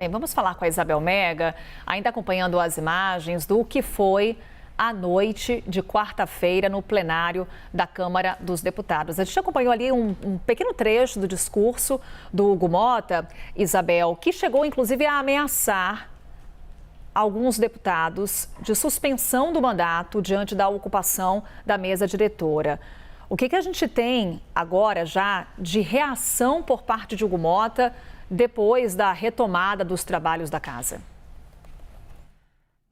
Bem, vamos falar com a Isabel Mega, ainda acompanhando as imagens do que foi a noite de quarta-feira no plenário da Câmara dos Deputados. A gente acompanhou ali um pequeno trecho do discurso do Hugo Mota, Isabel, que chegou inclusive a ameaçar alguns deputados de suspensão do mandato diante da ocupação da mesa diretora. O que a gente tem agora já de reação por parte de Hugo Mota depois da retomada dos trabalhos da casa?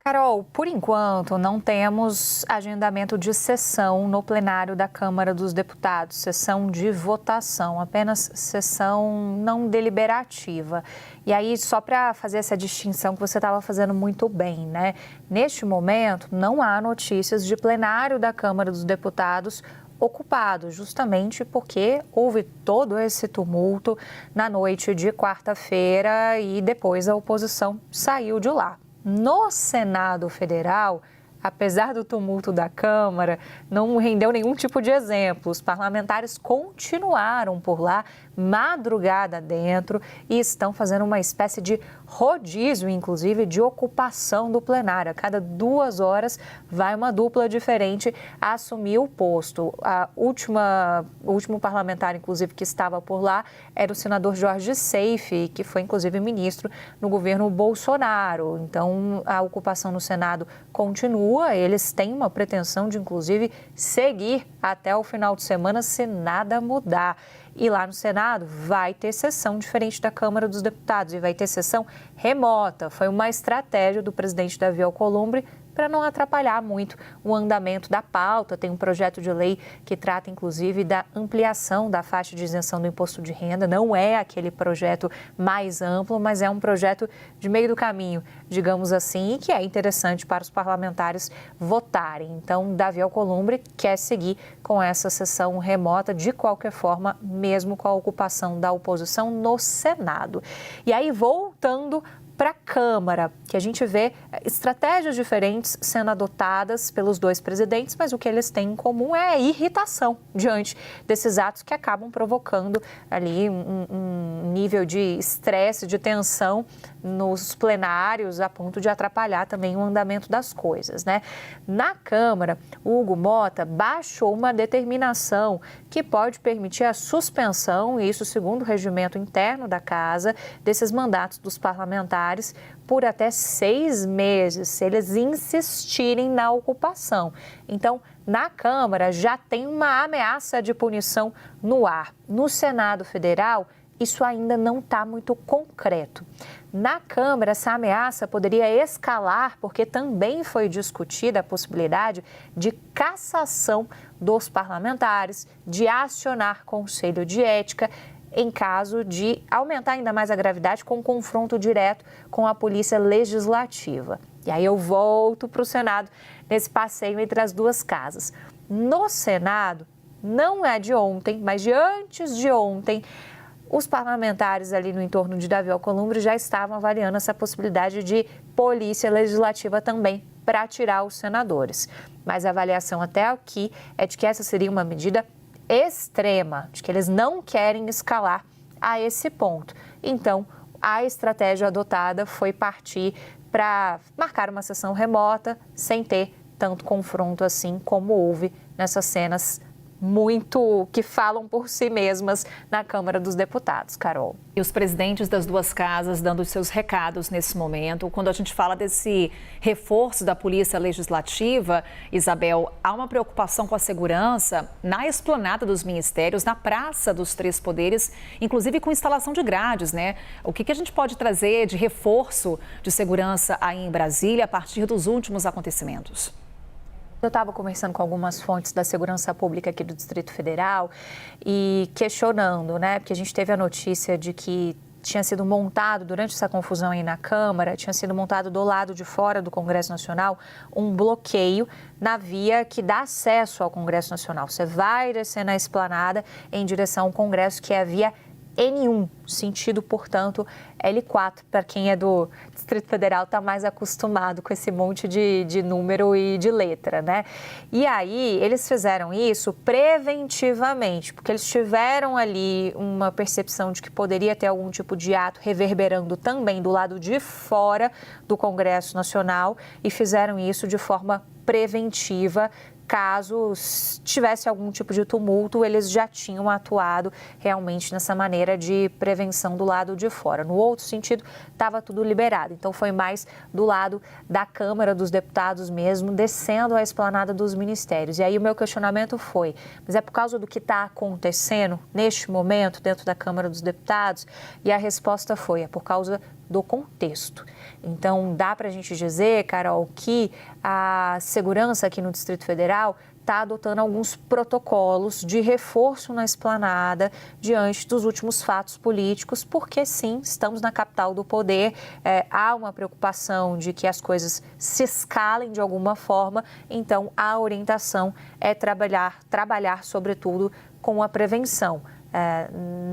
Carol, por enquanto não temos agendamento de sessão no plenário da Câmara dos Deputados, sessão de votação, apenas sessão não deliberativa. E aí, só para fazer essa distinção que você estava fazendo muito bem, né? Neste momento, não há notícias de plenário da Câmara dos Deputados ocupado, justamente porque houve todo esse tumulto na noite de quarta-feira e depois a oposição saiu de lá. No Senado Federal, apesar do tumulto da Câmara, não rendeu nenhum tipo de exemplo. Os parlamentares continuaram por lá, madrugada dentro, e estão fazendo uma espécie de rodízio, inclusive, de ocupação do plenário. A cada 2 horas vai uma dupla diferente assumir o posto. O último parlamentar, inclusive, que estava por lá era o senador Jorge Seife, que foi, inclusive, ministro no governo Bolsonaro. Então, a ocupação no Senado continua. Eles têm uma pretensão de, inclusive, seguir até o final de semana se nada mudar. E lá no Senado vai ter sessão diferente da Câmara dos Deputados e vai ter sessão remota. Foi uma estratégia do presidente Davi Alcolumbre para não atrapalhar muito o andamento da pauta. Tem um projeto de lei que trata, inclusive, da ampliação da faixa de isenção do imposto de renda. Não é aquele projeto mais amplo, mas é um projeto de meio do caminho, digamos assim, e que é interessante para os parlamentares votarem. Então, Davi Alcolumbre quer seguir com essa sessão remota, de qualquer forma, mesmo com a ocupação da oposição no Senado. E aí, voltando para a Câmara, que a gente vê estratégias diferentes sendo adotadas pelos dois presidentes, mas o que eles têm em comum é a irritação diante desses atos que acabam provocando ali um nível de estresse, de tensão nos plenários, a ponto de atrapalhar também o andamento das coisas, né? Na Câmara, o Hugo Mota baixou uma determinação que pode permitir a suspensão, isso segundo o regimento interno da Casa, desses mandatos dos parlamentares por até 6 meses, se eles insistirem na ocupação. Então, na Câmara já tem uma ameaça de punição no ar. No Senado Federal, isso ainda não está muito concreto. Na Câmara, essa ameaça poderia escalar, porque também foi discutida a possibilidade de cassação dos parlamentares, de acionar conselho de ética, em caso de aumentar ainda mais a gravidade com confronto direto com a Polícia Legislativa. E aí eu volto para o Senado nesse passeio entre as duas casas. No Senado, não é de ontem, mas de antes de ontem, os parlamentares ali no entorno de Davi Alcolumbre já estavam avaliando essa possibilidade de Polícia Legislativa também para tirar os senadores. Mas a avaliação até aqui é de que essa seria uma medida extrema, de que eles não querem escalar a esse ponto. Então, a estratégia adotada foi partir para marcar uma sessão remota, sem ter tanto confronto assim como houve nessas cenas muito que falam por si mesmas na Câmara dos Deputados, Carol. E os presidentes das duas casas dando os seus recados nesse momento. Quando a gente fala desse reforço da Polícia Legislativa, Isabel, há uma preocupação com a segurança na esplanada dos ministérios, na Praça dos Três Poderes, inclusive com instalação de grades, né? O que a gente pode trazer de reforço de segurança aí em Brasília a partir dos últimos acontecimentos? Eu estava conversando com algumas fontes da segurança pública aqui do Distrito Federal e questionando, né? Porque a gente teve a notícia de que tinha sido montado, durante essa confusão aí na Câmara, tinha sido montado do lado de fora do Congresso Nacional um bloqueio na via que dá acesso ao Congresso Nacional. Você vai descer na esplanada em direção ao Congresso, que é a via N1, sentido, portanto, L4. Para quem é do Distrito Federal, está mais acostumado com esse monte de número e de letra, né? E aí, eles fizeram isso preventivamente, porque eles tiveram ali uma percepção de que poderia ter algum tipo de ato reverberando também do lado de fora do Congresso Nacional e fizeram isso de forma preventiva. Caso tivesse algum tipo de tumulto, eles já tinham atuado realmente nessa maneira de prevenção do lado de fora. No outro sentido, estava tudo liberado. Então, foi mais do lado da Câmara dos Deputados mesmo, descendo a esplanada dos ministérios. E aí, o meu questionamento foi, mas é por causa do que está acontecendo neste momento dentro da Câmara dos Deputados? E a resposta foi, é por causa do contexto. Então, dá para a gente dizer, Carol, que a segurança aqui no Distrito Federal está adotando alguns protocolos de reforço na esplanada diante dos últimos fatos políticos, porque sim, estamos na capital do poder, há uma preocupação de que as coisas se escalem de alguma forma, então a orientação é trabalhar sobretudo com a prevenção.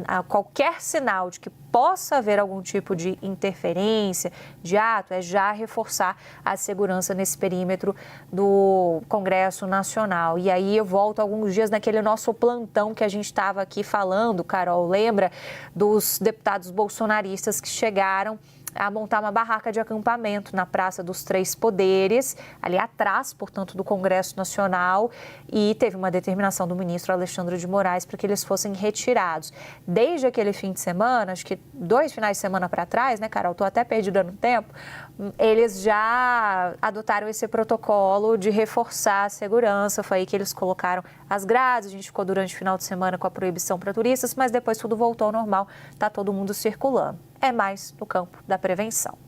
A qualquer sinal de que possa haver algum tipo de interferência, de ato, é já reforçar a segurança nesse perímetro do Congresso Nacional. E aí eu volto alguns dias naquele nosso plantão que a gente estava aqui falando, Carol, lembra dos deputados bolsonaristas que chegaram a montar uma barraca de acampamento na Praça dos Três Poderes, ali atrás, portanto, do Congresso Nacional, e teve uma determinação do ministro Alexandre de Moraes para que eles fossem retirados. Desde aquele fim de semana, acho que 2 finais de semana para trás, né, Carol? Estou até perdida no tempo. Eles já adotaram esse protocolo de reforçar a segurança. Foi aí que eles colocaram as grades. A gente ficou durante o final de semana com a proibição para turistas, mas depois tudo voltou ao normal. Está todo mundo circulando. É mais no campo da prevenção.